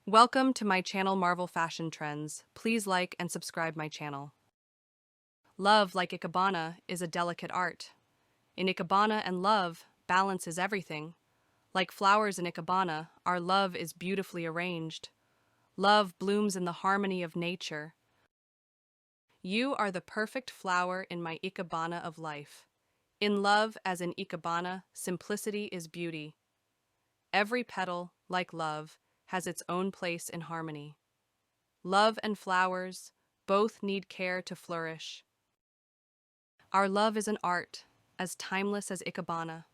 Welcome to my channel Marvel Fashion Trends. Please like and subscribe my channel. Love, like Ikebana, is a delicate art. In Ikebana and love, balance is everything. Like flowers in Ikebana, our love is beautifully arranged. Love blooms in the harmony of nature. You are the perfect flower in my Ikebana of life. In love, as in Ikebana, simplicity is beauty. Every petal, like love, has its own place in harmony. Love and flowers both need care to flourish. Our love is an art, as timeless as Ikebana.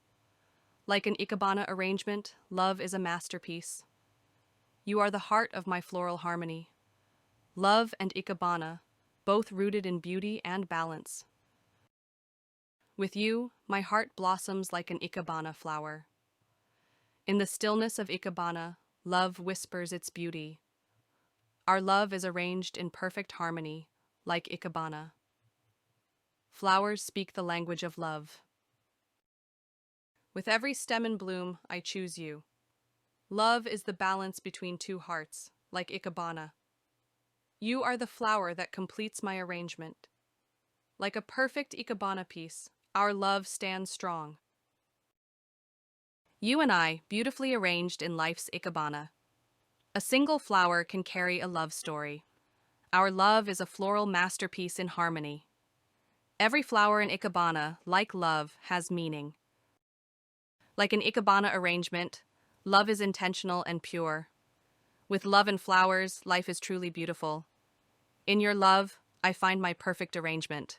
Like an Ikebana arrangement, love is a masterpiece. You are the heart of my floral harmony. Love and Ikebana, both rooted in beauty and balance. With you, my heart blossoms like an Ikebana flower. In the stillness of Ikebana, love whispers its beauty. Our love is arranged in perfect harmony, like Ikebana. Flowers speak the language of love. With every stem in bloom, I choose you. Love is the balance between two hearts, like Ikebana. You are the flower that completes my arrangement. Like a perfect Ikebana piece, our love stands strong. You and I, beautifully arranged in life's Ikebana. A single flower can carry a love story. Our love is a floral masterpiece in harmony. Every flower in Ikebana, like love, has meaning. Like an Ikebana arrangement, love is intentional and pure. With love and flowers, life is truly beautiful. In your love, I find my perfect arrangement.